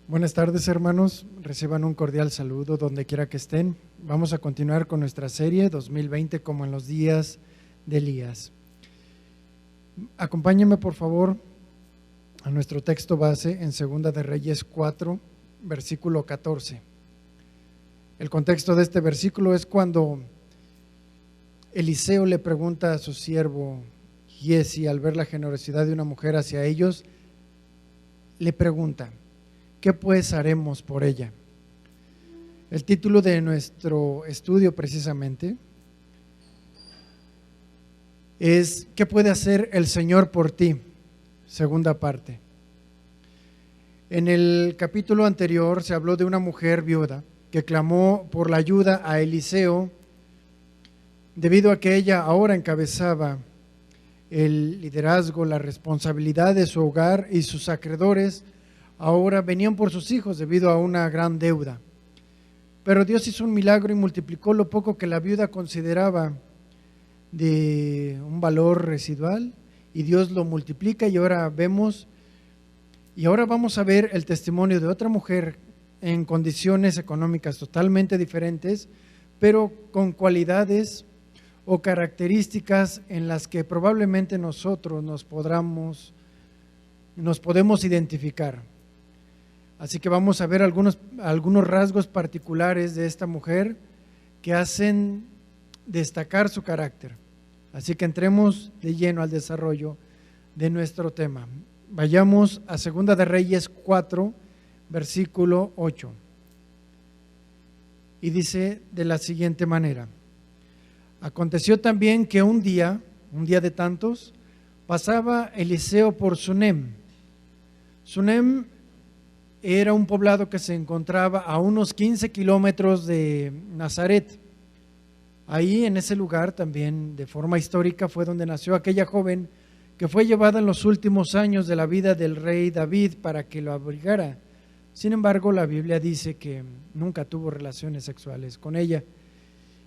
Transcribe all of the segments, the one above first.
Buenas tardes, hermanos. Reciban un cordial saludo donde quiera que estén. Vamos a continuar con nuestra serie 2020 como en los días de Elías. Acompáñenme, por favor, a nuestro texto base en Segunda de Reyes 4, versículo 14. El contexto de este versículo es cuando Eliseo le pregunta a su siervo Giesi, al ver la generosidad de una mujer hacia ellos, le pregunta: ¿qué pues haremos por ella? El título de nuestro estudio precisamente es ¿qué puede hacer el Señor por ti? Segunda parte. En el capítulo anterior se habló de una mujer viuda que clamó por la ayuda a Eliseo debido a que ella ahora encabezaba el liderazgo, la responsabilidad de su hogar, y sus acreedores ahora venían por sus hijos debido a una gran deuda. Pero Dios hizo un milagro y multiplicó lo poco que la viuda consideraba de un valor residual, y Dios lo multiplica, y ahora vamos a ver el testimonio de otra mujer en condiciones económicas totalmente diferentes, pero con cualidades o características en las que probablemente nosotros nos podemos identificar. Así que vamos a ver algunos rasgos particulares de esta mujer que hacen destacar su carácter. Así que entremos de lleno al desarrollo de nuestro tema. Vayamos a Segunda de Reyes 4, versículo 8. Y dice de la siguiente manera: aconteció también que un día de tantos, pasaba Eliseo por Sunem. Sunem era un poblado que se encontraba a unos 15 kilómetros de Nazaret. Ahí, en ese lugar, también de forma histórica, fue donde nació aquella joven que fue llevada en los últimos años de la vida del rey David para que lo abrigara. Sin embargo, la Biblia dice que nunca tuvo relaciones sexuales con ella.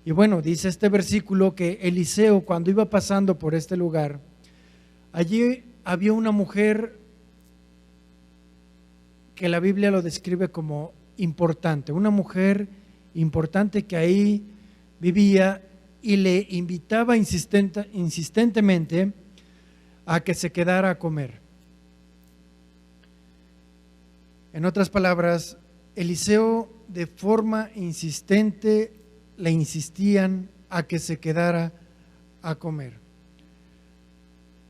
Y bueno, dice este versículo que Eliseo, cuando iba pasando por este lugar, allí había una mujer que la Biblia lo describe como importante, una mujer importante que ahí vivía y le invitaba insistentemente a que se quedara a comer. En otras palabras, Eliseo de forma insistente le insistían a que se quedara a comer.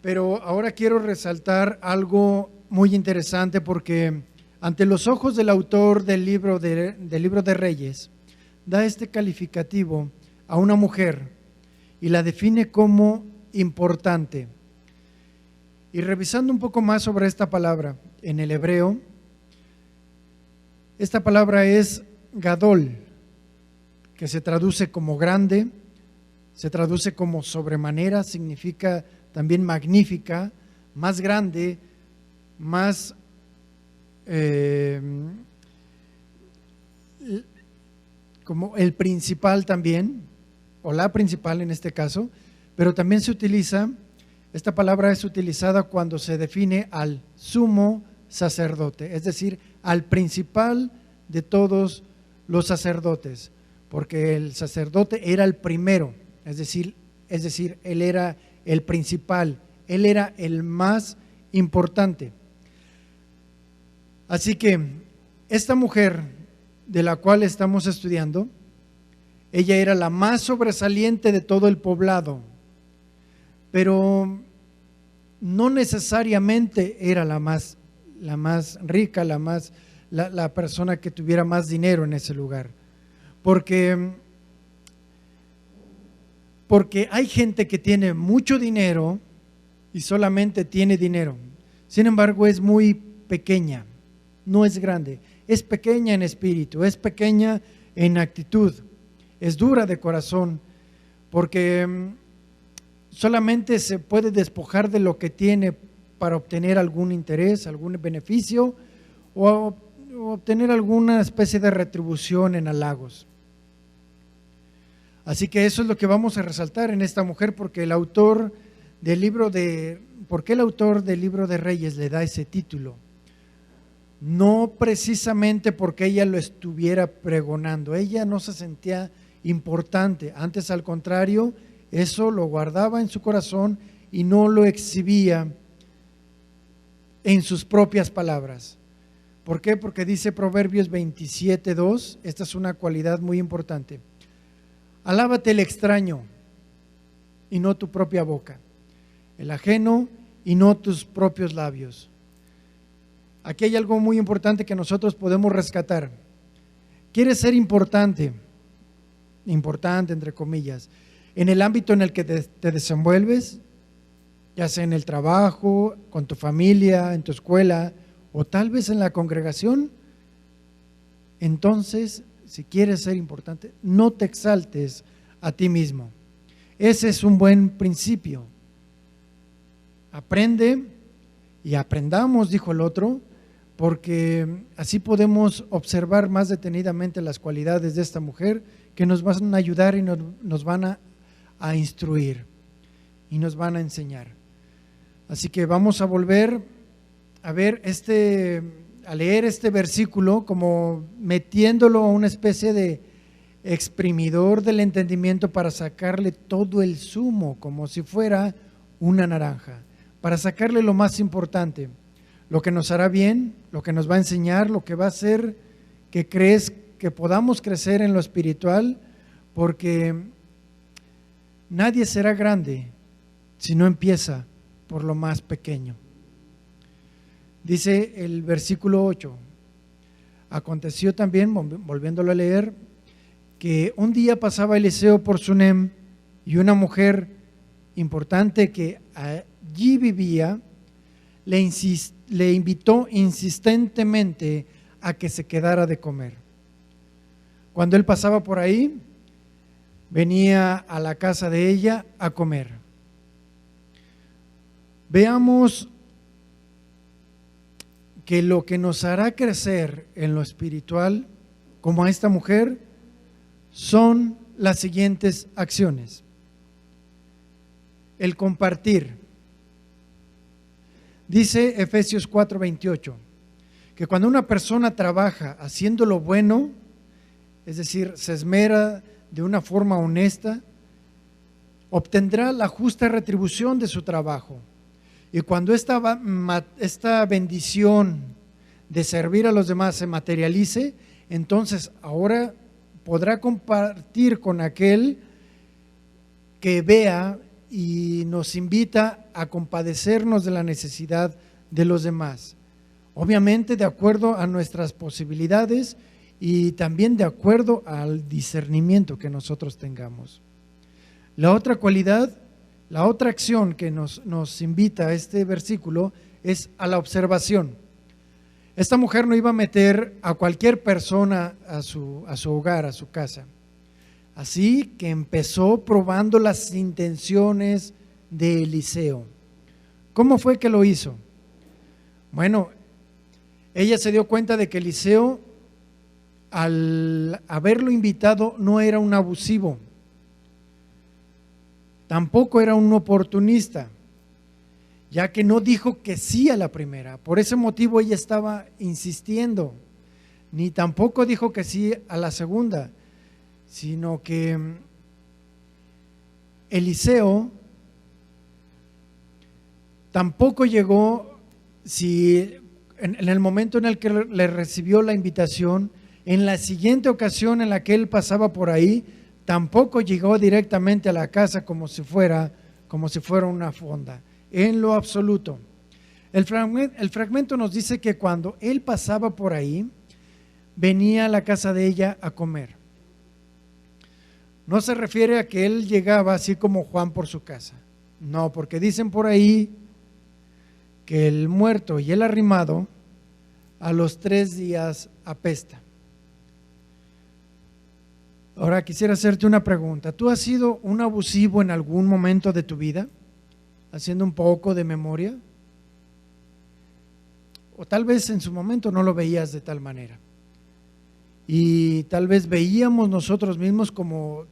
Pero ahora quiero resaltar algo muy interesante, porque ante los ojos del autor del libro de Reyes, da este calificativo a una mujer y la define como importante. Y revisando un poco más sobre esta palabra en el hebreo, esta palabra es gadol, que se traduce como grande, se traduce como sobremanera, significa también magnífica, más grande, más como el principal también, o la principal en este caso, pero también se utiliza, esta palabra es utilizada cuando se define al sumo sacerdote, es decir, al principal de todos los sacerdotes, porque el sacerdote era el primero, es decir, él era el principal, él era el más importante. Así que esta mujer de la cual estamos estudiando, ella era la más sobresaliente de todo el poblado, pero no necesariamente era la más rica, la persona que tuviera más dinero en ese lugar, porque hay gente que tiene mucho dinero y solamente tiene dinero. Sin embargo, es muy pequeña, no es grande, es pequeña en espíritu, es pequeña en actitud, es dura de corazón, porque solamente se puede despojar de lo que tiene para obtener algún interés, algún beneficio o obtener alguna especie de retribución en halagos. Así que eso es lo que vamos a resaltar en esta mujer, porque el autor del libro de Reyes le da ese título? no precisamente porque ella lo estuviera pregonando, ella no se sentía importante, antes al contrario, eso lo guardaba en su corazón y no lo exhibía en sus propias palabras. ¿Por qué? Porque dice Proverbios 27:2, esta es una cualidad muy importante: alábate el extraño y no tu propia boca, el ajeno y no tus propios labios. Aquí hay algo muy importante que nosotros podemos rescatar. ¿Quieres ser importante? Importante entre comillas, en el ámbito en el que te desenvuelves, ya sea en el trabajo, con tu familia, en tu escuela o tal vez en la congregación. Entonces, si quieres ser importante, no te exaltes a ti mismo. Ese es un buen principio. Aprende y aprendamos, dijo el otro, porque así podemos observar más detenidamente las cualidades de esta mujer que nos van a ayudar y nos van a instruir y nos van a enseñar. Así que vamos a volver a ver a leer este versículo como metiéndolo a una especie de exprimidor del entendimiento para sacarle todo el zumo, como si fuera una naranja, para sacarle lo más importante, lo que nos hará bien, lo que nos va a enseñar, lo que va a hacer que podamos crecer en lo espiritual, porque nadie será grande si no empieza por lo más pequeño. Dice el versículo 8, aconteció también, volviéndolo a leer, que un día pasaba Eliseo por Sunem y una mujer importante que allí vivía le invitó insistentemente a que se quedara de comer. Cuando él pasaba por ahí, venía a la casa de ella a comer. Veamos que lo que nos hará crecer en lo espiritual, como a esta mujer, son las siguientes acciones. El compartir. Dice Efesios 4:28, que cuando una persona trabaja haciendo lo bueno, es decir, se esmera de una forma honesta, obtendrá la justa retribución de su trabajo. Y cuando esta bendición de servir a los demás se materialice, entonces ahora podrá compartir con aquel que vea y nos invita a compadecernos de la necesidad de los demás. Obviamente de acuerdo a nuestras posibilidades y también de acuerdo al discernimiento que nosotros tengamos. La otra cualidad, la otra acción que nos invita a este versículo es a la observación. Esta mujer no iba a meter a cualquier persona a su hogar, a su casa. Así que empezó probando las intenciones de Eliseo. ¿Cómo fue que lo hizo? Bueno, ella se dio cuenta de que Eliseo, al haberlo invitado, no era un abusivo, tampoco era un oportunista, ya que no dijo que sí a la primera. Por ese motivo ella estaba insistiendo, ni tampoco dijo que sí a la segunda, sino que Eliseo tampoco llegó, en el momento en el que le recibió la invitación, en la siguiente ocasión en la que él pasaba por ahí, tampoco llegó directamente a la casa como si fuera una fonda, en lo absoluto. El fragmento nos dice que cuando él pasaba por ahí, venía a la casa de ella a comer. No se refiere a que él llegaba así como Juan por su casa. No, porque dicen por ahí que el muerto y el arrimado a los 3 días apesta. Ahora quisiera hacerte una pregunta. ¿Tú has sido un abusivo en algún momento de tu vida? Haciendo un poco de memoria. O tal vez en su momento no lo veías de tal manera. Y tal vez veíamos nosotros mismos como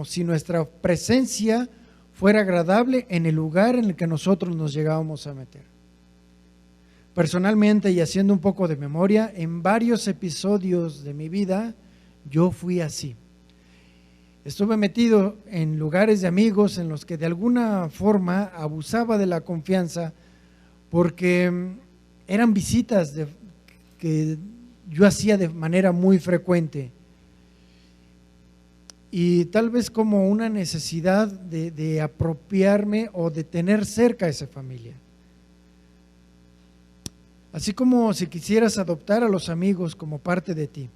si nuestra presencia fuera agradable en el lugar en el que nosotros nos llegábamos a meter. Personalmente, y haciendo un poco de memoria, en varios episodios de mi vida yo fui así. Estuve metido en lugares de amigos en los que de alguna forma abusaba de la confianza porque eran visitas que yo hacía de manera muy frecuente y tal vez como una necesidad de apropiarme o de tener cerca a esa familia. Así como si quisieras adoptar a los amigos como parte de ti.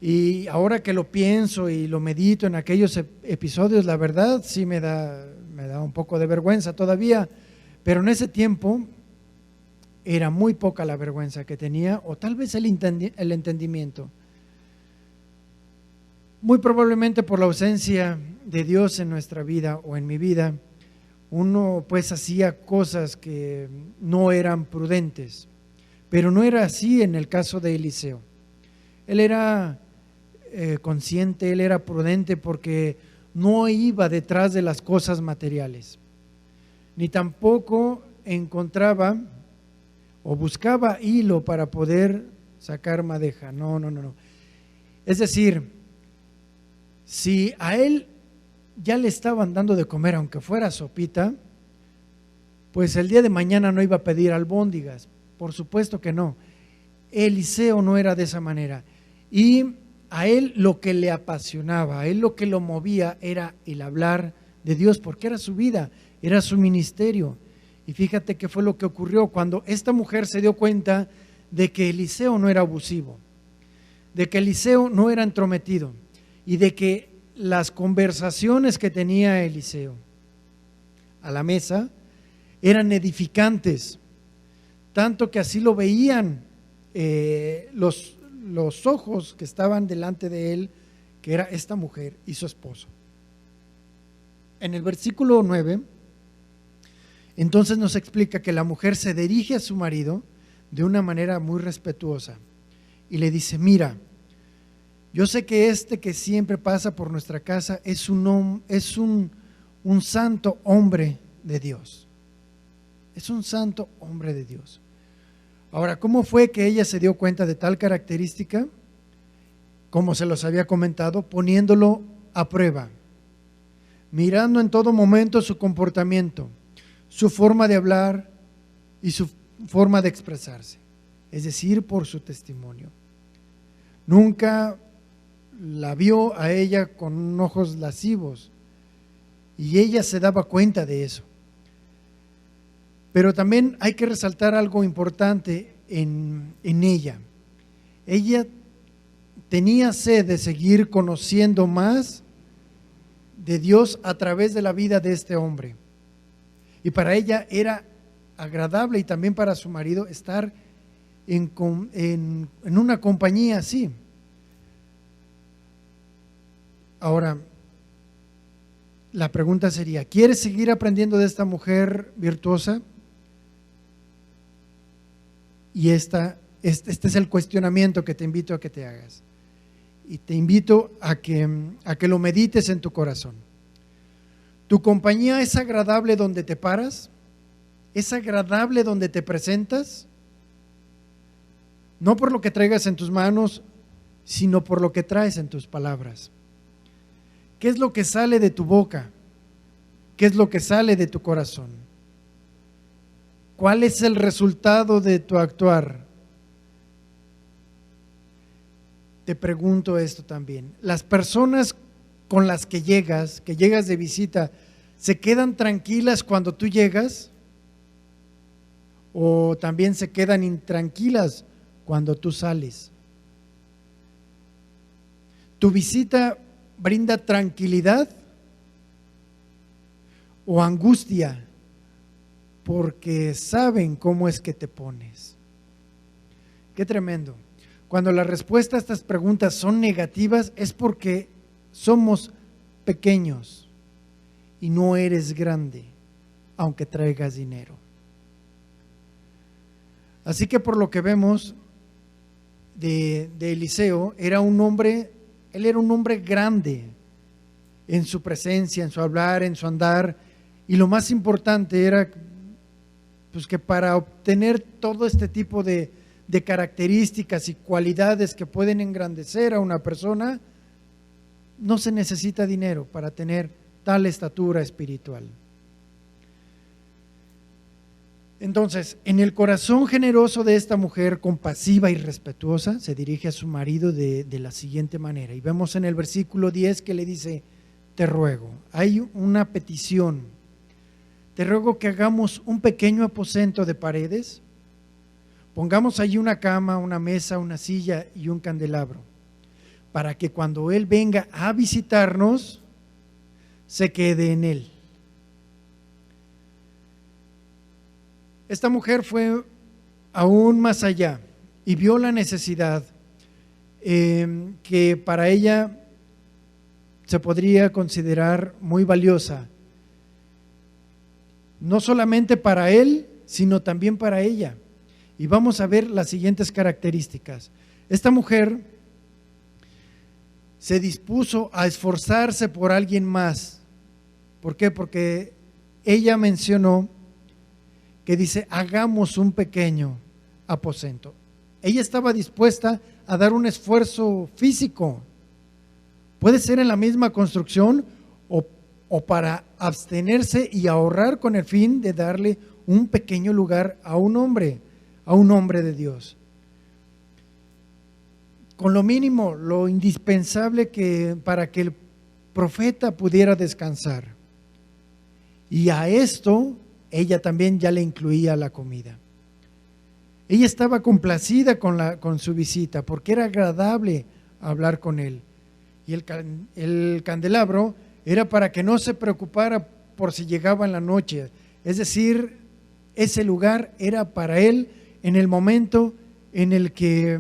Y ahora que lo pienso y lo medito en aquellos episodios, la verdad sí me da un poco de vergüenza todavía, pero en ese tiempo era muy poca la vergüenza que tenía, o tal vez el entendimiento. Muy probablemente por la ausencia de Dios en nuestra vida o en mi vida, uno pues hacía cosas que no eran prudentes. Pero no era así en el caso de Eliseo. Él era consciente, él era prudente porque no iba detrás de las cosas materiales, ni tampoco encontraba o buscaba hilo para poder sacar madeja. No. Es decir, si a él ya le estaban dando de comer, aunque fuera sopita, pues el día de mañana no iba a pedir albóndigas. Por supuesto que no. Eliseo no era de esa manera. Y a él lo que le apasionaba, a él lo que lo movía era el hablar de Dios, porque era su vida, era su ministerio. Y fíjate qué fue lo que ocurrió cuando esta mujer se dio cuenta de que Eliseo no era abusivo, de que Eliseo no era entrometido y de que las conversaciones que tenía Eliseo a la mesa eran edificantes. Tanto que así lo veían los ojos que estaban delante de él, que era esta mujer y su esposo. En el versículo 9, entonces nos explica que la mujer se dirige a su marido de una manera muy respetuosa y le dice: mira, yo sé que este que siempre pasa por nuestra casa es un santo hombre de Dios. Es un santo hombre de Dios. Ahora, ¿cómo fue que ella se dio cuenta de tal característica? Como se los había comentado, poniéndolo a prueba, mirando en todo momento su comportamiento, su forma de hablar y su forma de expresarse, es decir, por su testimonio. Nunca la vio a ella con ojos lascivos y ella se daba cuenta de eso. Pero también hay que resaltar algo importante en ella. Ella tenía sed de seguir conociendo más de Dios a través de la vida de este hombre. Y para ella era agradable, y también para su marido, estar en una compañía así. Ahora, la pregunta sería: ¿quieres seguir aprendiendo de esta mujer virtuosa? Y este es el cuestionamiento que te invito a que te hagas. Y te invito a que lo medites en tu corazón. ¿Tu compañía es agradable donde te paras? ¿Es agradable donde te presentas? No por lo que traigas en tus manos, sino por lo que traes en tus palabras. ¿Qué es lo que sale de tu boca? ¿Qué es lo que sale de tu corazón? ¿Cuál es el resultado de tu actuar? Te pregunto esto también. ¿Las personas con las que llegas de visita, se quedan tranquilas cuando tú llegas? ¿O también se quedan intranquilas cuando tú sales? ¿Tu visita brinda tranquilidad o angustia porque saben cómo es que te pones? Qué tremendo. Cuando la respuesta a estas preguntas son negativas es porque somos pequeños y no eres grande, aunque traigas dinero. Así que por lo que vemos de Eliseo, él era un hombre grande en su presencia, en su hablar, en su andar, y lo más importante era pues que para obtener todo este tipo de características y cualidades que pueden engrandecer a una persona, no se necesita dinero para tener tal estatura espiritual. Entonces, en el corazón generoso de esta mujer compasiva y respetuosa, se dirige a su marido de la siguiente manera. Y vemos en el versículo 10 que le dice: te ruego, hay una petición, te ruego que hagamos un pequeño aposento de paredes, pongamos allí una cama, una mesa, una silla y un candelabro, para que cuando Él venga a visitarnos, se quede en él. Esta mujer fue aún más allá y vio la necesidad que para ella se podría considerar muy valiosa, no solamente para él, sino también para ella. Y vamos a ver las siguientes características. Esta mujer se dispuso a esforzarse por alguien más. ¿Por qué? Porque ella mencionó que dice: hagamos un pequeño aposento. Ella estaba dispuesta a dar un esfuerzo físico. Puede ser en la misma construcción o para abstenerse y ahorrar con el fin de darle un pequeño lugar a un hombre de Dios. Con lo mínimo, lo indispensable para que el profeta pudiera descansar. Y a esto ella también ya le incluía la comida. Ella estaba complacida con su visita porque era agradable hablar con él. Y el candelabro era para que no se preocupara por si llegaba en la noche. Es decir, ese lugar era para él en el momento en el que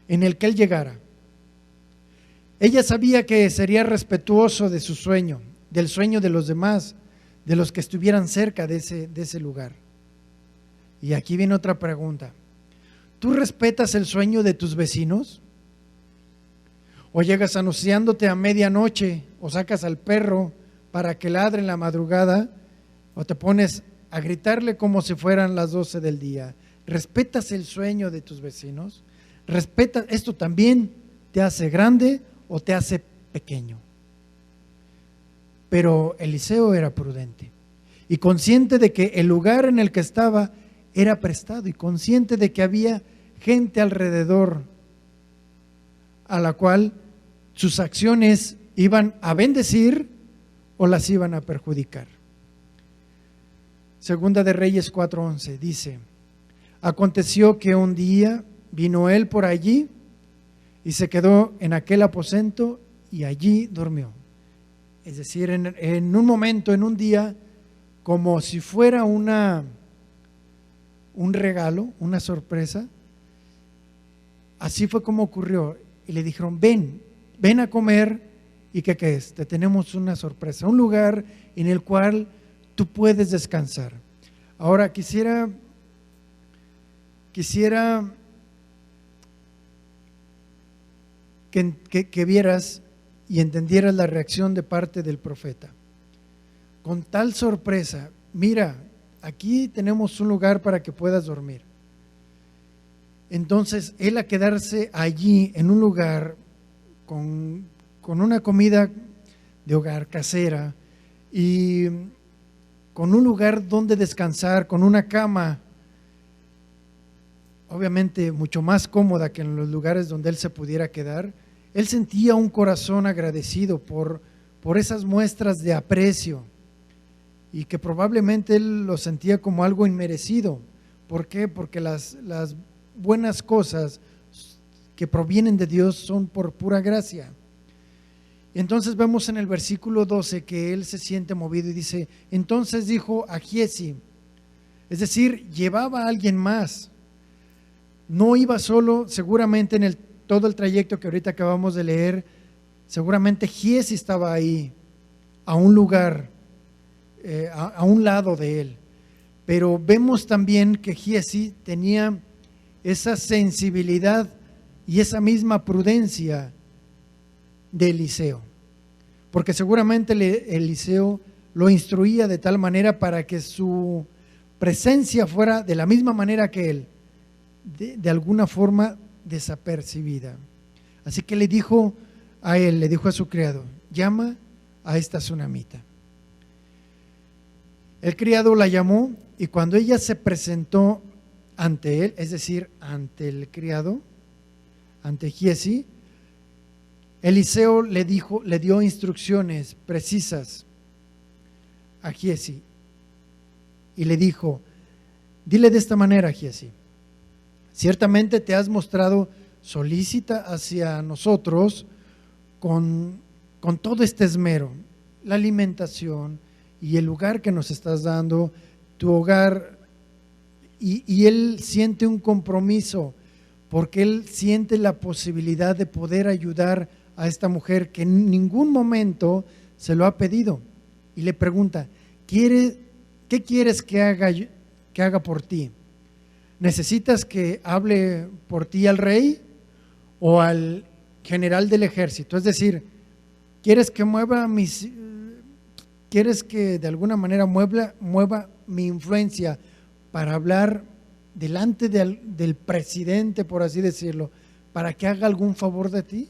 él llegara. Ella sabía que sería respetuoso de su sueño, del sueño de los demás, de los que estuvieran cerca de ese lugar. Y aquí viene otra pregunta. ¿Tú respetas el sueño de tus vecinos? ¿O llegas anunciándote a medianoche, o sacas al perro para que ladre en la madrugada, o te pones a gritarle como si fueran las 12 del día? ¿Respetas el sueño de tus vecinos? ¿Esto también te hace grande o te hace pequeño? Pero Eliseo era prudente y consciente de que el lugar en el que estaba era prestado y consciente de que había gente alrededor a la cual sus acciones iban a bendecir o las iban a perjudicar. Segunda de Reyes 4:11 dice: aconteció que un día vino él por allí y se quedó en aquel aposento y allí durmió. Es decir, en un momento, en un día, como si fuera un regalo, una sorpresa, así fue como ocurrió. Y le dijeron: ven a comer. ¿Y qué es? Te tenemos una sorpresa, un lugar en el cual tú puedes descansar. Ahora quisiera que vieras y entendieras la reacción de parte del profeta. Con tal sorpresa: mira, aquí tenemos un lugar para que puedas dormir. Entonces, él, a quedarse allí en un lugar con una comida de hogar casera y con un lugar donde descansar, con una cama, obviamente mucho más cómoda que en los lugares donde él se pudiera quedar, él sentía un corazón agradecido por esas muestras de aprecio, y que probablemente él lo sentía como algo inmerecido. ¿Por qué? Porque las buenas cosas que provienen de Dios son por pura gracia. Entonces vemos en el versículo 12 que él se siente movido y dice: entonces dijo a Giezi, es decir, llevaba a alguien más. No iba solo, seguramente en todo el trayecto que ahorita acabamos de leer, seguramente Giezi estaba ahí, a un lugar, a un lado de él. Pero vemos también que Giezi tenía esa sensibilidad y esa misma prudencia de Eliseo, porque seguramente Eliseo lo instruía de tal manera para que su presencia fuera de la misma manera que él, de alguna forma desapercibida. Así que le dijo a él, le dijo a su criado, llama a esta tsunamita. El criado la llamó y cuando ella se presentó ante él, es decir, ante el criado, ante Giezi, Eliseo le dio instrucciones precisas a Giezi y le dijo, dile de esta manera, Giezi, ciertamente te has mostrado solícita hacia nosotros con todo este esmero, la alimentación y el lugar que nos estás dando, tu hogar, y él siente un compromiso porque él siente la posibilidad de poder ayudar a esta mujer que en ningún momento se lo ha pedido y le pregunta, ¿qué quieres que haga por ti? ¿Necesitas que hable por ti al rey o al general del ejército? Es decir, ¿quieres que de alguna manera mueva mi influencia para hablar delante del presidente, por así decirlo, para que haga algún favor de ti?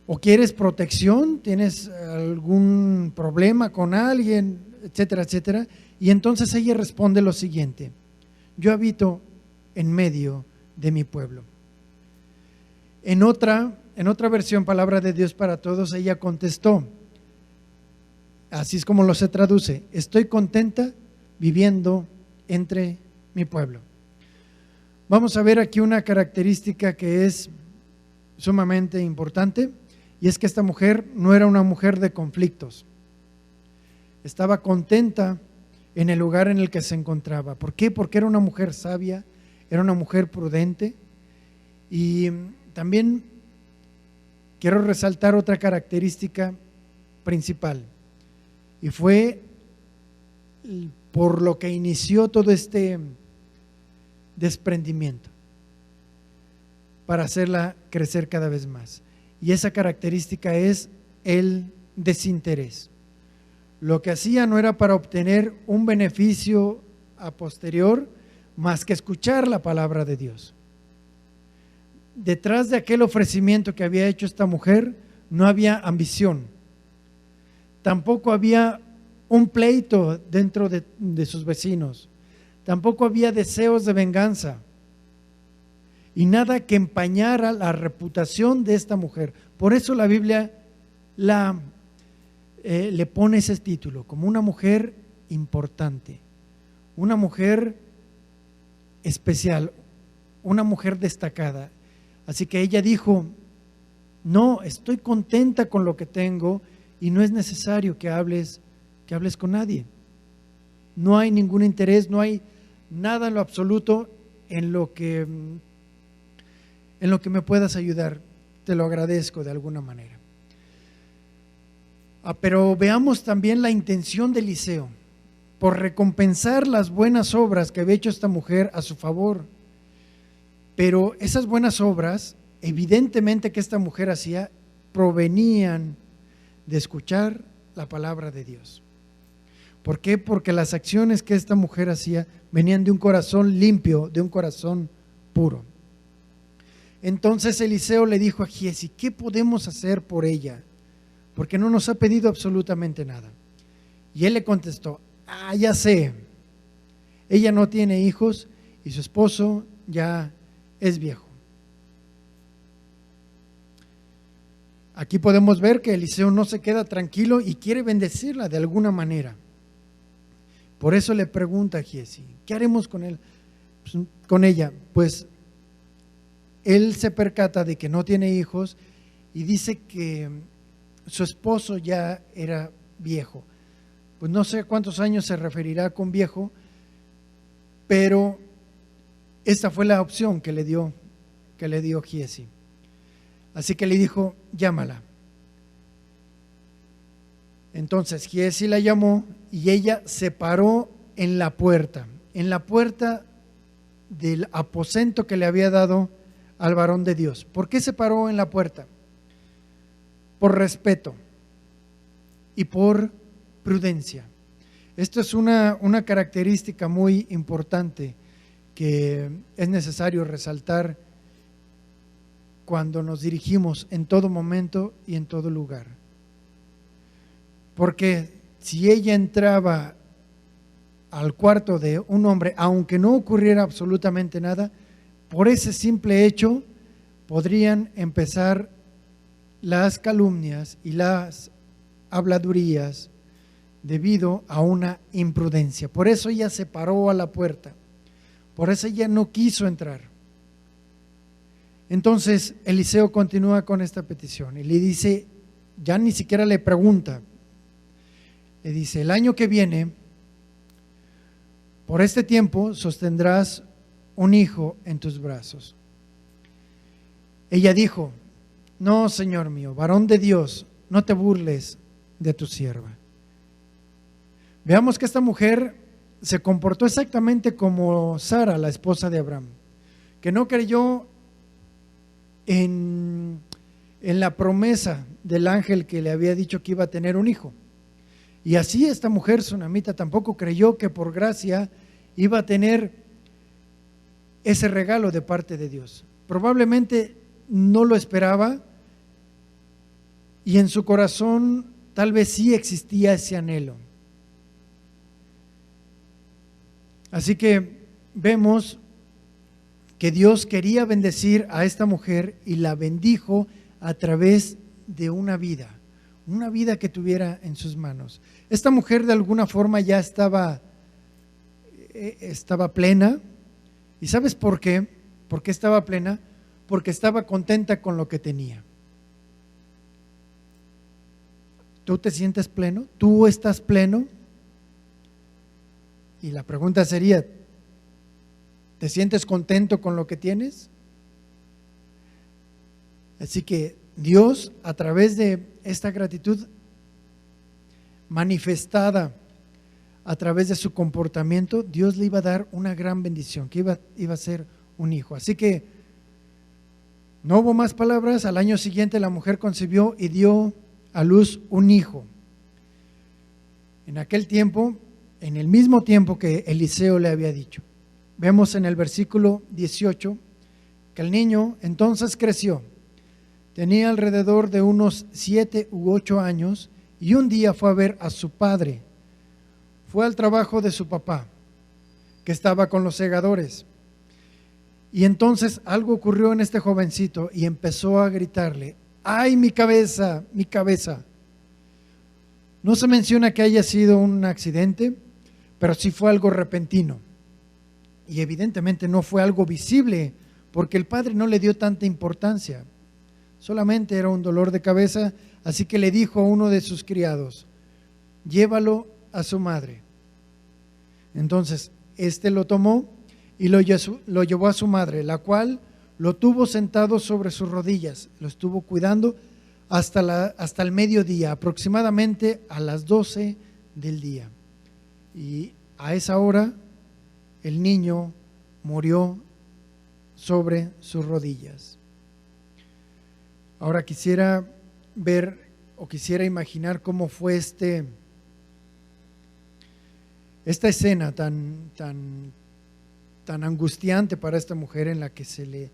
¿O quieres protección? ¿Tienes algún problema con alguien? Etcétera, etcétera. Y entonces ella responde lo siguiente, yo habito en medio de mi pueblo. En otra versión, Palabra de Dios para Todos, ella contestó, así es como se traduce, estoy contenta viviendo entre mi pueblo. Vamos a ver aquí una característica que es sumamente importante, y es que esta mujer no era una mujer de conflictos. Estaba contenta en el lugar en el que se encontraba. ¿Por qué? Porque era una mujer sabia, era una mujer prudente. Y también quiero resaltar otra característica principal, y fue por lo que inició todo este desprendimiento para hacerla crecer cada vez más. Y esa característica es el desinterés. Lo que hacía no era para obtener un beneficio a posterior, más que escuchar la palabra de Dios. Detrás de aquel ofrecimiento que había hecho esta mujer, no había ambición. Tampoco había un pleito dentro de sus vecinos. Tampoco había deseos de venganza. Y nada que empañara la reputación de esta mujer. Por eso la Biblia le pone ese título, como una mujer importante, una mujer especial, una mujer destacada. Así que ella dijo, no, estoy contenta con lo que tengo y no es necesario que hables con nadie. No hay ningún interés, no hay nada en lo absoluto en lo que me puedas ayudar. Te lo agradezco de alguna manera. Pero veamos también la intención de Eliseo por recompensar las buenas obras que había hecho esta mujer a su favor. Pero esas buenas obras, evidentemente que esta mujer hacía, provenían de escuchar la palabra de Dios. ¿Por qué? Porque las acciones que esta mujer hacía venían de un corazón limpio, de un corazón puro. Entonces Eliseo le dijo a Giezi, ¿qué podemos hacer por ella? Porque no nos ha pedido absolutamente nada. Y él le contestó, ya sé, ella no tiene hijos y su esposo ya es viejo. Aquí podemos ver que Eliseo no se queda tranquilo y quiere bendecirla de alguna manera. Por eso le pregunta a Giezi, ¿qué haremos con él? Con ella? Pues él se percata de que no tiene hijos y dice que su esposo ya era viejo. Pues no sé cuántos años se referirá con viejo, pero esta fue la opción que le dio Giezi. Así que le dijo, llámala. Entonces Giezi la llamó y ella se paró en la puerta del aposento que le había dado al varón de Dios. ¿Por qué se paró en la puerta? Por respeto y por prudencia. Esto es una característica muy importante que es necesario resaltar cuando nos dirigimos en todo momento y en todo lugar. Porque si ella entraba al cuarto de un hombre, aunque no ocurriera absolutamente nada, por ese simple hecho podrían empezar las calumnias y las habladurías debido a una imprudencia. Por eso ella se paró a la puerta, por eso ella no quiso entrar. Entonces Eliseo continúa con esta petición y le dice, ya ni siquiera le pregunta, le dice, el año que viene, por este tiempo sostendrás un hijo en tus brazos. Ella dijo, no, Señor mío, varón de Dios, no te burles de tu sierva. Veamos que esta mujer se comportó exactamente como Sara, la esposa de Abraham, que no creyó en la promesa del ángel que le había dicho que iba a tener un hijo. Y así esta mujer sunamita tampoco creyó que por gracia iba a tener ese regalo de parte de Dios. Probablemente no lo esperaba y en su corazón tal vez sí existía ese anhelo. Así que vemos que Dios quería bendecir a esta mujer y la bendijo a través de una vida que tuviera en sus manos. Esta mujer de alguna forma ya estaba plena. ¿Y sabes por qué? ¿Por qué estaba plena? Porque estaba contenta con lo que tenía. ¿Tú te sientes pleno? ¿Tú estás pleno? Y la pregunta sería, ¿te sientes contento con lo que tienes? Así que Dios, a través de esta gratitud manifestada a través de su comportamiento, Dios le iba a dar una gran bendición, que iba a ser un hijo. Así que no hubo más palabras. Al año siguiente la mujer concibió y dio a luz un hijo. En aquel tiempo, en el mismo tiempo que Eliseo le había dicho. Vemos en el versículo 18 que el niño entonces creció. Tenía alrededor de unos 7 u 8 años y un día fue a ver a su padre. Fue al trabajo de su papá, que estaba con los segadores. Y entonces algo ocurrió en este jovencito y empezó a gritarle, ¡ay, mi cabeza, mi cabeza! No se menciona que haya sido un accidente, pero sí fue algo repentino. Y evidentemente no fue algo visible, porque el padre no le dio tanta importancia. Solamente era un dolor de cabeza, así que le dijo a uno de sus criados, llévalo a su madre. Entonces, este lo tomó y lo llevó a su madre, la cual lo tuvo sentado sobre sus rodillas, lo estuvo cuidando hasta el mediodía, aproximadamente a las 12 del día. Y a esa hora el niño murió sobre sus rodillas. Ahora quisiera ver o quisiera imaginar cómo fue esta escena tan angustiante para esta mujer, en la que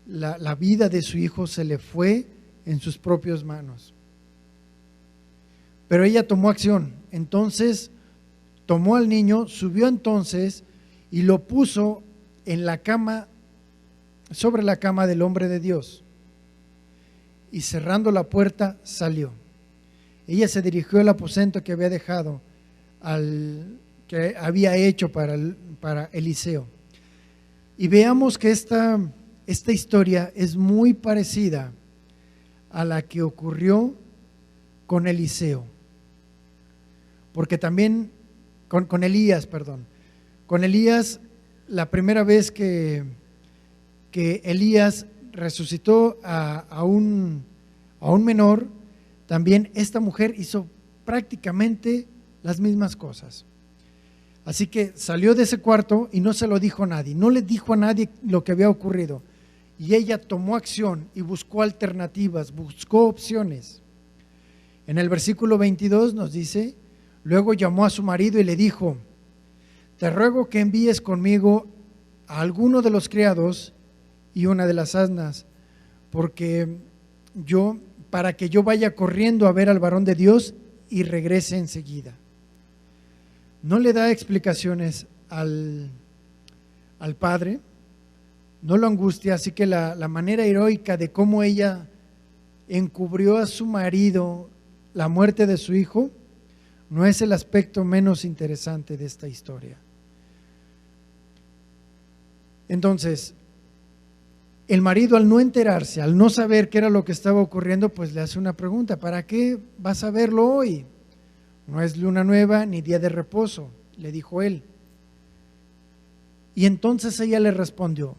la vida de su hijo se le fue en sus propias manos. Pero ella tomó acción. Entonces tomó al niño, subió entonces y lo puso en la cama, sobre la cama del hombre de Dios, y cerrando la puerta salió. Ella se dirigió al aposento que había dejado, que había hecho para Eliseo. Y veamos que esta historia es muy parecida a la que ocurrió con Eliseo, porque también con Elías, con Elías, la primera vez que Elías resucitó a un menor, también esta mujer hizo prácticamente las mismas cosas. Así que salió de ese cuarto y no se lo dijo a nadie, no le dijo a nadie lo que había ocurrido. Y ella tomó acción y buscó alternativas, buscó opciones. En el versículo 22 nos dice, Luego llamó a su marido y le dijo: te ruego que envíes conmigo a alguno de los criados y una de las asnas, para que yo vaya corriendo a ver al varón de Dios y regrese enseguida. No le da explicaciones al padre, no lo angustia, así que la manera heroica de cómo ella encubrió a su marido la muerte de su hijo no es el aspecto menos interesante de esta historia. Entonces, el marido, al no enterarse, al no saber qué era lo que estaba ocurriendo, pues le hace una pregunta: ¿para qué vas a verlo hoy? No es luna nueva ni día de reposo, le dijo él. Y entonces ella le respondió: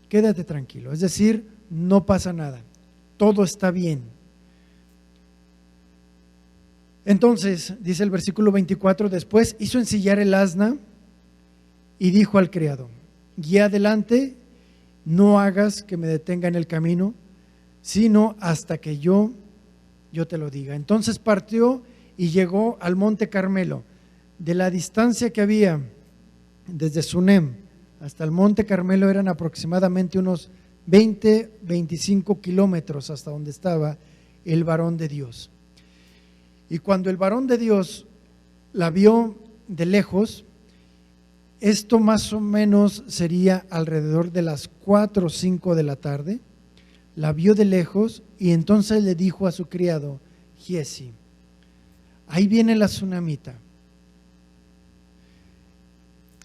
quédate tranquilo, es decir, no pasa nada, todo está bien. Entonces, dice el versículo 24, después hizo ensillar el asna y dijo al criado: guía adelante, no hagas que me detenga en el camino, sino hasta que yo te lo diga. Entonces partió y llegó al monte Carmelo. De la distancia que había desde Sunem hasta el monte Carmelo eran aproximadamente unos 20-25 kilómetros hasta donde estaba el varón de Dios. Y cuando el varón de Dios la vio de lejos, esto más o menos sería alrededor de las 4 o 5 de la tarde, la vio de lejos y entonces le dijo a su criado Giezi: ahí viene la tsunamita.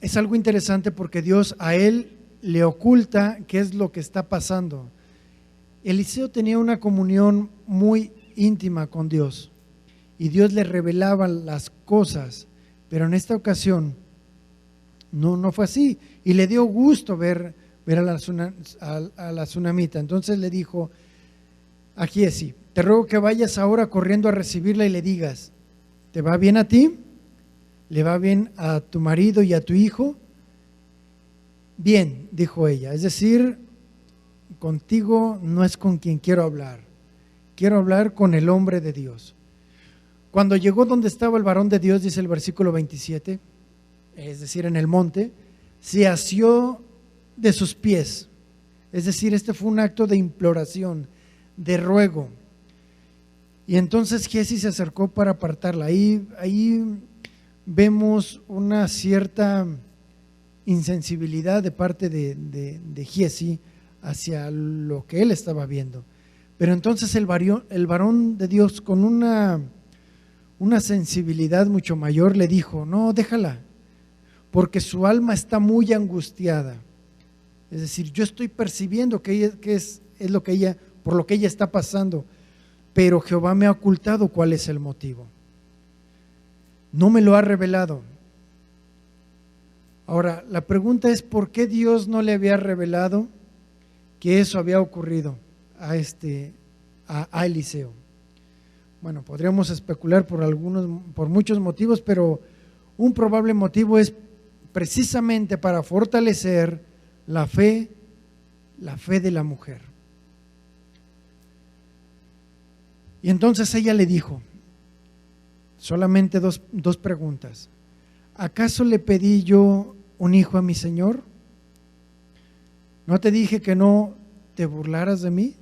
Es algo interesante porque Dios a él le oculta qué es lo que está pasando. Eliseo tenía una comunión muy íntima con Dios y Dios le revelaba las cosas, pero en esta ocasión no fue así, y le dio gusto ver a la tsunamita. Entonces le dijo a Giezi: te ruego que vayas ahora corriendo a recibirla y le digas: ¿te va bien a ti? ¿Le va bien a tu marido y a tu hijo? Bien, dijo ella, es decir, contigo no es con quien quiero hablar con el hombre de Dios. Cuando llegó donde estaba el varón de Dios, dice el versículo 27, es decir, en el monte, se asió de sus pies. Es decir, este fue un acto de imploración, de ruego. Y entonces Giezi se acercó para apartarla. Ahí vemos una cierta insensibilidad de parte de Giezi hacia lo que él estaba viendo. Pero entonces el varón de Dios, con una sensibilidad mucho mayor, le dijo: no, déjala, porque su alma está muy angustiada. Es decir, yo estoy percibiendo que es lo que ella, por lo que ella está pasando, pero Jehová me ha ocultado cuál es el motivo. No me lo ha revelado. Ahora, la pregunta es: ¿por qué Dios no le había revelado que eso había ocurrido a Eliseo? Bueno, podríamos especular por muchos motivos, pero un probable motivo es precisamente para fortalecer la fe de la mujer. Y entonces ella le dijo solamente dos preguntas: ¿acaso le pedí yo un hijo a mi Señor? ¿No te dije que no te burlaras de mí?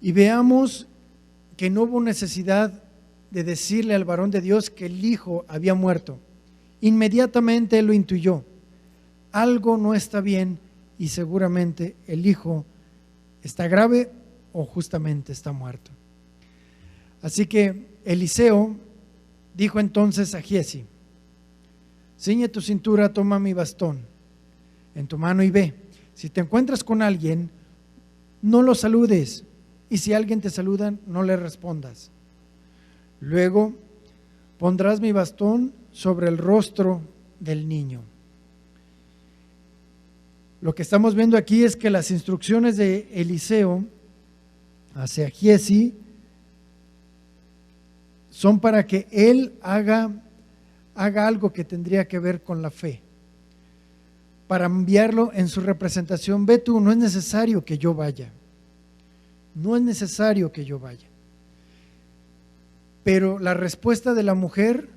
Y veamos que no hubo necesidad de decirle al varón de Dios que el hijo había muerto. Inmediatamente él lo intuyó: algo no está bien y seguramente el hijo está grave o justamente está muerto. Así que Eliseo dijo entonces a Giezi: ciñe tu cintura, toma mi bastón en tu mano y ve. Si te encuentras con alguien, no lo saludes, y si alguien te saluda, no le respondas. Luego pondrás mi bastón sobre el rostro del niño. Lo que estamos viendo aquí es que las instrucciones de Eliseo hacia Giezi son para que él haga algo que tendría que ver con la fe, para enviarlo en su representación. Ve tú, no es necesario que yo vaya. No es necesario que yo vaya. Pero la respuesta de la mujer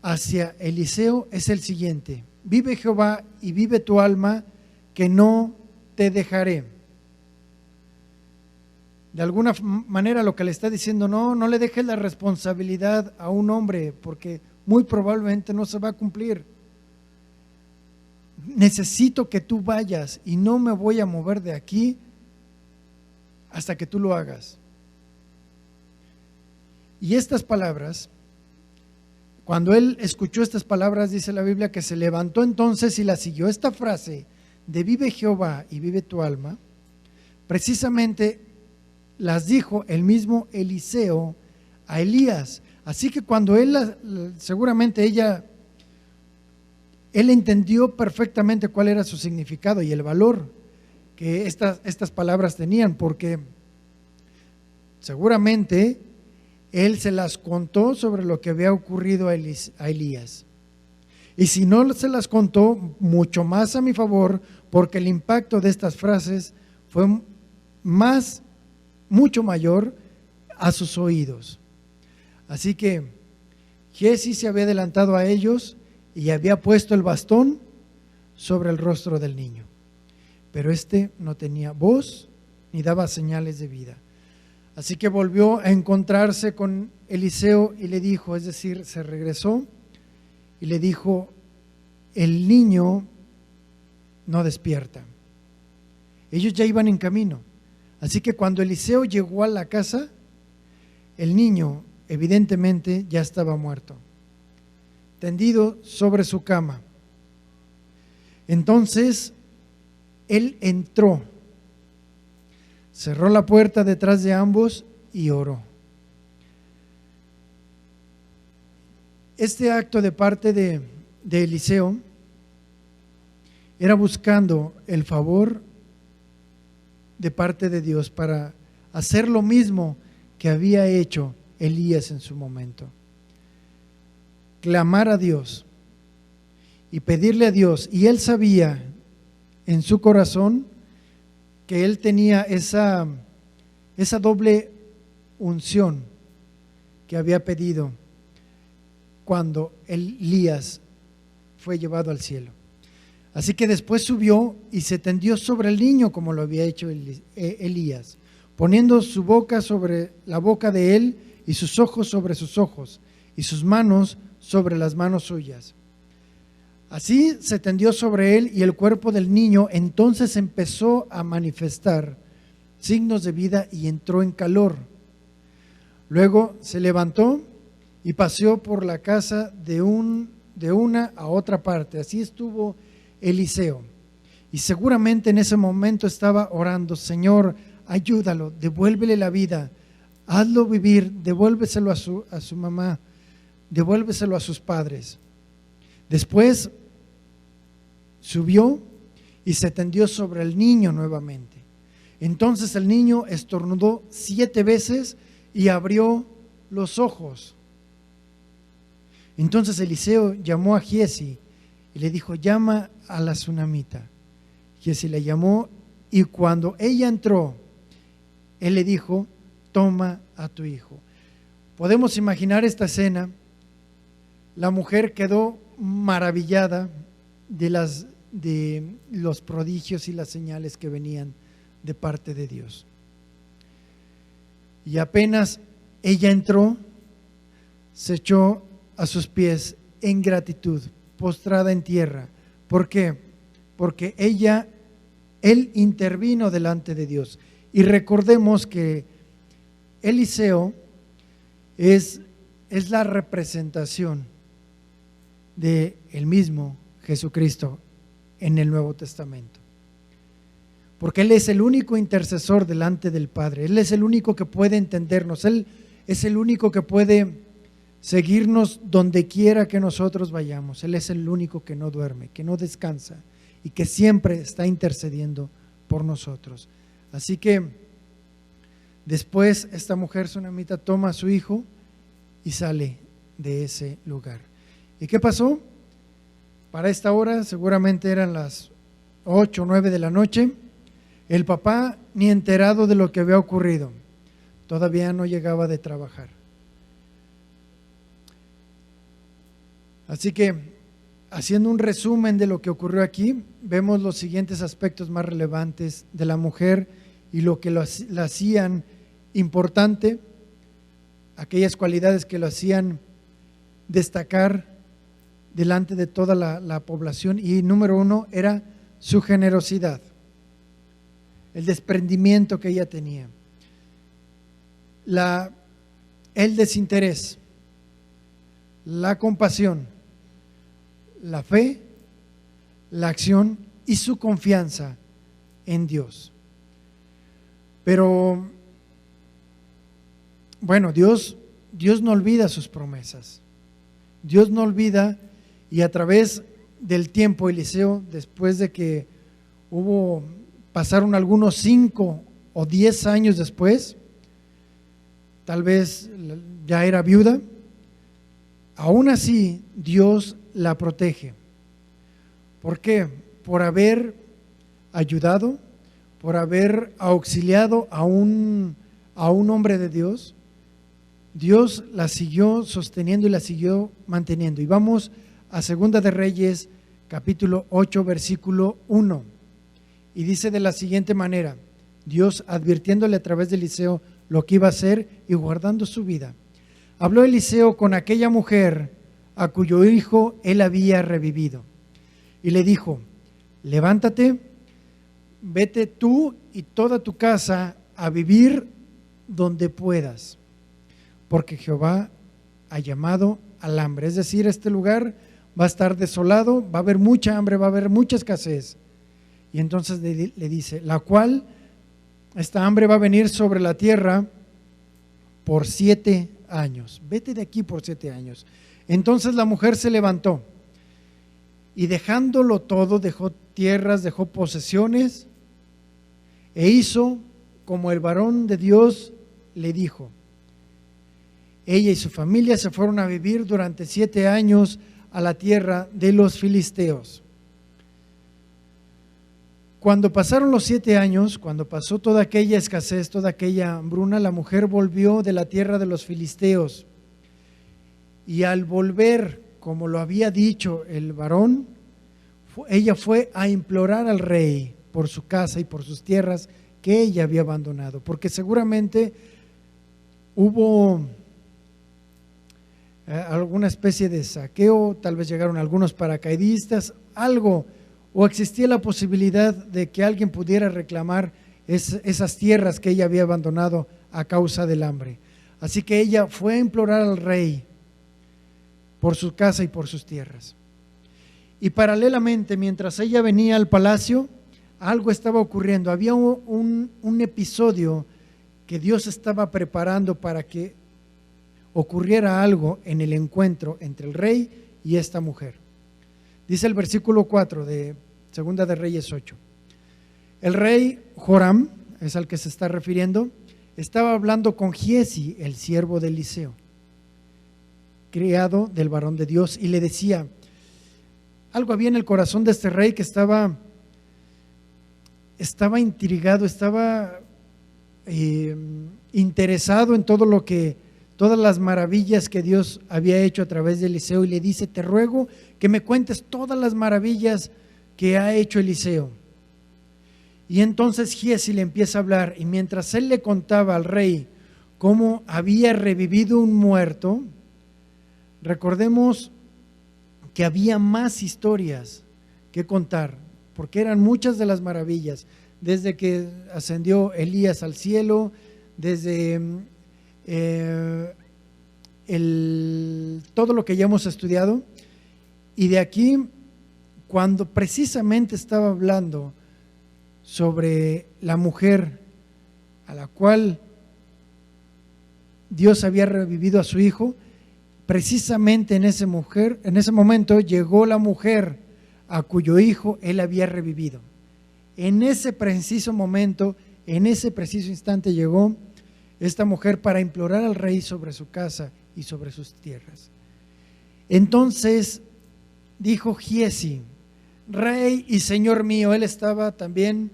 hacia Eliseo es el siguiente: vive Jehová y vive tu alma, que no te dejaré. De alguna manera lo que le está diciendo, no le dejes la responsabilidad a un hombre, porque muy probablemente no se va a cumplir. Necesito que tú vayas y no me voy a mover de aquí hasta que tú lo hagas. Y estas palabras, cuando él escuchó estas palabras, dice la Biblia que se levantó entonces y la siguió. Esta frase de vive Jehová y vive tu alma, precisamente las dijo el mismo Eliseo a Elías. Así que cuando seguramente él entendió perfectamente cuál era su significado y el valor que estas palabras tenían, porque seguramente él se las contó sobre lo que había ocurrido a Elías. Y si no se las contó, mucho más a mi favor, porque el impacto de estas frases fue mucho mayor a sus oídos. Así que Giezi se había adelantado a ellos y había puesto el bastón sobre el rostro del niño. Pero este no tenía voz ni daba señales de vida. Así que volvió a encontrarse con Eliseo y le dijo, es decir, se regresó y le dijo, el niño no despierta. Ellos ya iban en camino. Así que cuando Eliseo llegó a la casa, el niño evidentemente ya estaba muerto, tendido sobre su cama. Entonces él entró, cerró la puerta detrás de ambos y oró. Este acto de parte de Eliseo era buscando el favor de parte de Dios para hacer lo mismo que había hecho Elías en su momento. Clamar a Dios y pedirle a Dios. Y él sabía en su corazón que él tenía esa doble unción que había pedido cuando Elías fue llevado al cielo. Así que después subió y se tendió sobre el niño como lo había hecho Elías, poniendo su boca sobre la boca de él y sus ojos sobre sus ojos y sus manos sobre las manos suyas. Así se tendió sobre él y el cuerpo del niño entonces empezó a manifestar signos de vida y entró en calor. Luego se levantó y paseó por la casa de una a otra parte. Así estuvo Eliseo. Y seguramente en ese momento estaba orando, Señor, ayúdalo, devuélvele la vida, hazlo vivir, devuélveselo a su mamá, devuélveselo a sus padres. Después subió y se tendió sobre el niño nuevamente. Entonces el niño estornudó 7 veces y abrió los ojos. Entonces Eliseo llamó a Giezi y le dijo, llama a la tsunamita. Giezi la llamó y cuando ella entró, él le dijo, toma a tu hijo. Podemos imaginar esta escena. La mujer quedó maravillada de los prodigios y las señales que venían de parte de Dios. Y apenas ella entró, se echó a sus pies en gratitud, postrada en tierra. ¿Por qué? Porque él intervino delante de Dios. Y recordemos que Eliseo es la representación de el mismo Jesucristo en el Nuevo Testamento. Porque Él es el único intercesor delante del Padre. Él es el único que puede entendernos. Él es el único que puede seguirnos donde quiera que nosotros vayamos. Él es el único que no duerme, que no descansa y que siempre está intercediendo por nosotros. Así que después esta mujer tsunamita toma a su hijo y sale de ese lugar. ¿Y qué pasó? Para esta hora seguramente eran las 8 o 9 de la noche. El papá ni enterado de lo que había ocurrido. todavía no llegaba de trabajar. Así que, haciendo un resumen de lo que ocurrió aquí, vemos los siguientes aspectos más relevantes de la mujer y lo que la hacían importante, aquellas cualidades que lo hacían destacar delante de toda la población. Y número uno era su generosidad, el desprendimiento que ella tenía, el desinterés, la compasión, la fe, la acción y su confianza en Dios. Pero bueno, Dios no olvida sus promesas. Dios no olvida, y a través del tiempo, Eliseo, después de que pasaron algunos 5 o 10 años después, tal vez ya era viuda, aún así Dios la protege. ¿Por qué? Por haber ayudado, por haber auxiliado a un hombre de Dios. Dios la siguió sosteniendo y la siguió manteniendo. Y vamos a Segunda de Reyes, capítulo 8, versículo 1. Y dice de la siguiente manera: Dios, advirtiéndole a través de Eliseo lo que iba a hacer y guardando su vida, habló Eliseo con aquella mujer a cuyo hijo él había revivido. Y le dijo: levántate, vete tú y toda tu casa a vivir donde puedas, porque Jehová ha llamado al hambre. Es decir, este lugar va a estar desolado, va a haber mucha hambre, va a haber mucha escasez. Y entonces le dice, esta hambre va a venir sobre la tierra por 7 años. Vete de aquí por 7 años. Entonces la mujer se levantó y dejándolo todo, dejó tierras, dejó posesiones e hizo como el varón de Dios le dijo. Ella y su familia se fueron a vivir durante 7 años a la tierra de los filisteos. Cuando pasaron los 7 años, cuando pasó toda aquella escasez, toda aquella hambruna, la mujer volvió de la tierra de los filisteos. Y al volver, como lo había dicho el varón, ella fue a implorar al rey por su casa y por sus tierras que ella había abandonado, porque seguramente hubo alguna especie de saqueo, tal vez llegaron algunos paracaidistas, algo, o existía la posibilidad de que alguien pudiera reclamar esas tierras que ella había abandonado a causa del hambre. Así que ella fue a implorar al rey por su casa y por sus tierras. Y paralelamente, mientras ella venía al palacio, algo estaba ocurriendo. Había un episodio que Dios estaba preparando para que ocurriera algo en el encuentro entre el rey y esta mujer. Dice el versículo 4 de Segunda de Reyes 8. El rey Joram, es al que se está refiriendo, estaba hablando con Giezi, el siervo de Eliseo, criado del varón de Dios, y le decía, algo había en el corazón de este rey que estaba intrigado, estaba interesado en todas las maravillas que Dios había hecho a través de Eliseo, y le dice, te ruego que me cuentes todas las maravillas que ha hecho Eliseo. Y entonces Giezi le empieza a hablar, y mientras él le contaba al rey cómo había revivido un muerto, recordemos que había más historias que contar, porque eran muchas de las maravillas, desde que ascendió Elías al cielo, desde todo lo que ya hemos estudiado. Y de aquí, cuando precisamente estaba hablando sobre la mujer a la cual Dios había revivido a su hijo, precisamente en ese momento llegó la mujer a cuyo hijo él había revivido. En ese preciso momento, en ese preciso instante llegó esta mujer para implorar al rey sobre su casa y sobre sus tierras. Entonces dijo Giezi, rey y señor mío. Él estaba también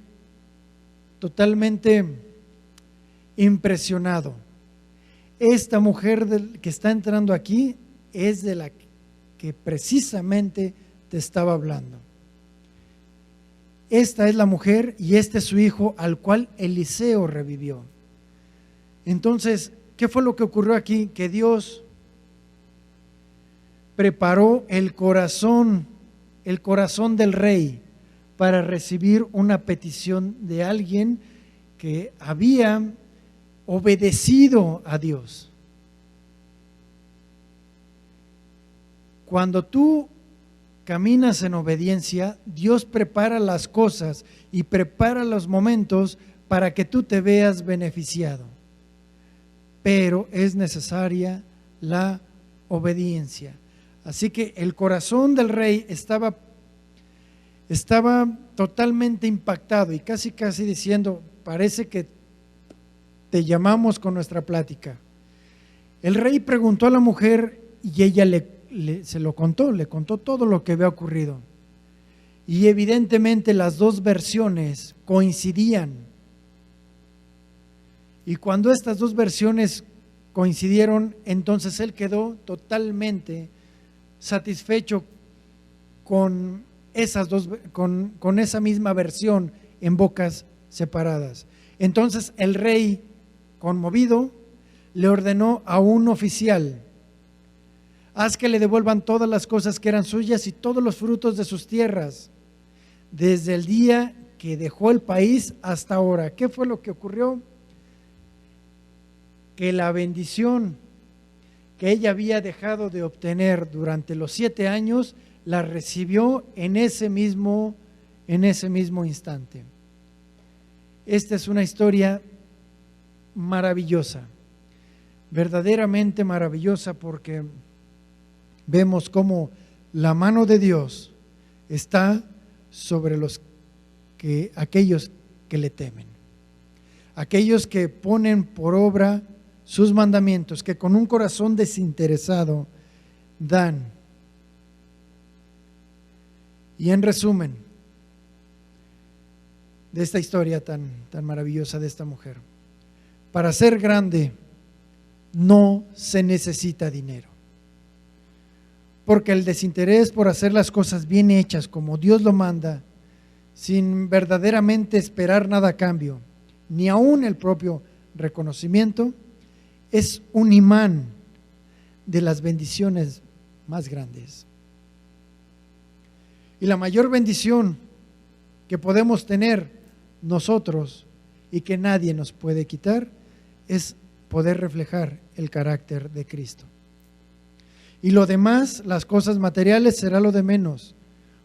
totalmente impresionado. Esta mujer que está entrando aquí es de la que precisamente te estaba hablando. Esta es la mujer y este es su hijo al cual Eliseo revivió. Entonces, ¿qué fue lo que ocurrió aquí? Que Dios preparó el corazón del rey para recibir una petición de alguien que había obedecido a Dios. Cuando tú caminas en obediencia, Dios prepara las cosas y prepara los momentos para que tú te veas beneficiado. Pero es necesaria la obediencia. Así que el corazón del rey estaba totalmente impactado y casi diciendo, parece que te llamamos con nuestra plática. El rey preguntó a la mujer y ella le contó todo lo que había ocurrido. Y evidentemente las dos versiones coincidían. Y cuando estas dos versiones coincidieron, entonces él quedó totalmente satisfecho con esa misma versión en bocas separadas. Entonces el rey, conmovido, le ordenó a un oficial: haz que le devuelvan todas las cosas que eran suyas y todos los frutos de sus tierras, desde el día que dejó el país hasta ahora. ¿Qué fue lo que ocurrió? Que la bendición que ella había dejado de obtener durante los 7 años, la recibió en ese mismo instante. Esta es una historia maravillosa, verdaderamente maravillosa, porque vemos cómo la mano de Dios está sobre aquellos que le temen, aquellos que ponen por obra sus mandamientos, que con un corazón desinteresado dan. Y en resumen de esta historia tan maravillosa de esta mujer, para ser grande no se necesita dinero, porque el desinterés por hacer las cosas bien hechas como Dios lo manda, sin verdaderamente esperar nada a cambio, ni aún el propio reconocimiento, es un imán de las bendiciones más grandes. Y la mayor bendición que podemos tener nosotros y que nadie nos puede quitar es poder reflejar el carácter de Cristo. Y lo demás, las cosas materiales, será lo de menos,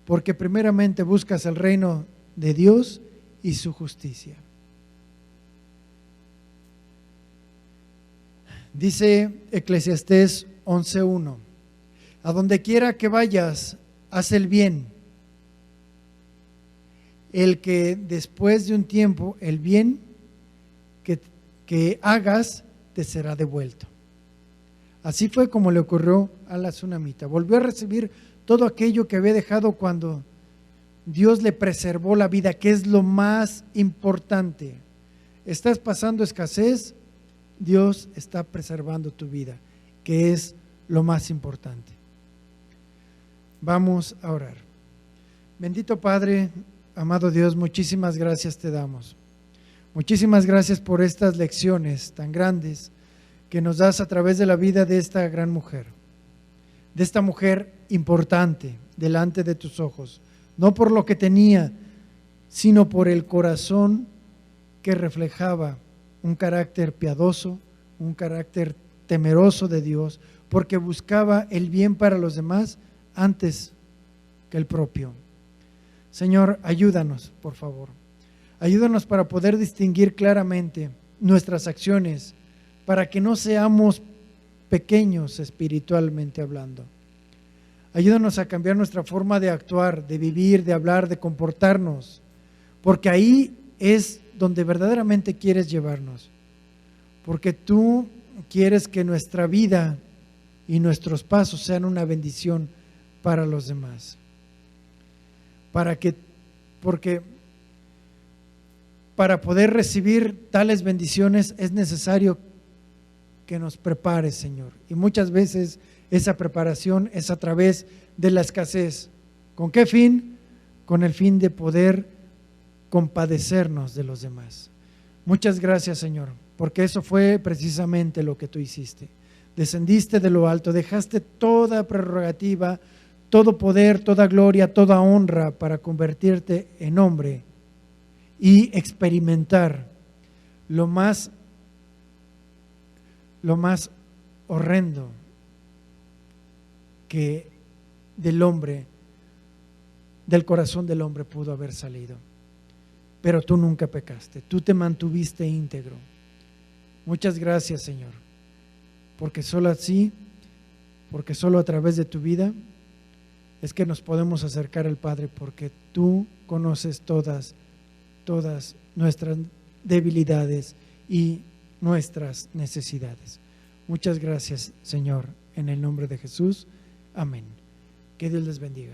porque primeramente buscas el reino de Dios y su justicia. Dice Eclesiastés 11:1: a donde quiera que vayas, haz el bien. El que después de un tiempo el bien que hagas te será devuelto. Así fue como le ocurrió a la tsunamita. Volvió a recibir todo aquello que había dejado cuando Dios le preservó la vida, que es lo más importante. ¿Estás pasando escasez? Dios está preservando tu vida, que es lo más importante. Vamos a orar. Bendito Padre, amado Dios, muchísimas gracias te damos. Muchísimas gracias por estas lecciones tan grandes que nos das a través de la vida de esta gran mujer, de esta mujer importante delante de tus ojos, no por lo que tenía, sino por el corazón que reflejaba un carácter piadoso, un carácter temeroso de Dios, porque buscaba el bien para los demás antes que el propio. Señor, ayúdanos, por favor. Ayúdanos para poder distinguir claramente nuestras acciones, para que no seamos pequeños espiritualmente hablando. Ayúdanos a cambiar nuestra forma de actuar, de vivir, de hablar, de comportarnos, porque ahí es donde verdaderamente quieres llevarnos, porque tú quieres que nuestra vida y nuestros pasos sean una bendición para los demás. Porque para poder recibir tales bendiciones es necesario que nos prepares, Señor. Y muchas veces esa preparación es a través de la escasez. ¿Con qué fin? Con el fin de poder compadecernos de los demás. Muchas gracias, Señor, porque eso fue precisamente lo que tú hiciste. Descendiste de lo alto, dejaste toda prerrogativa, todo poder, toda gloria, toda honra para convertirte en hombre y experimentar lo más horrendo que del hombre, del corazón del hombre pudo haber salido. Pero tú nunca pecaste, tú te mantuviste íntegro. Muchas gracias, Señor, porque solo así, porque solo a través de tu vida es que nos podemos acercar al Padre, porque tú conoces todas nuestras debilidades y nuestras necesidades. Muchas gracias, Señor, en el nombre de Jesús. Amén. Que Dios les bendiga.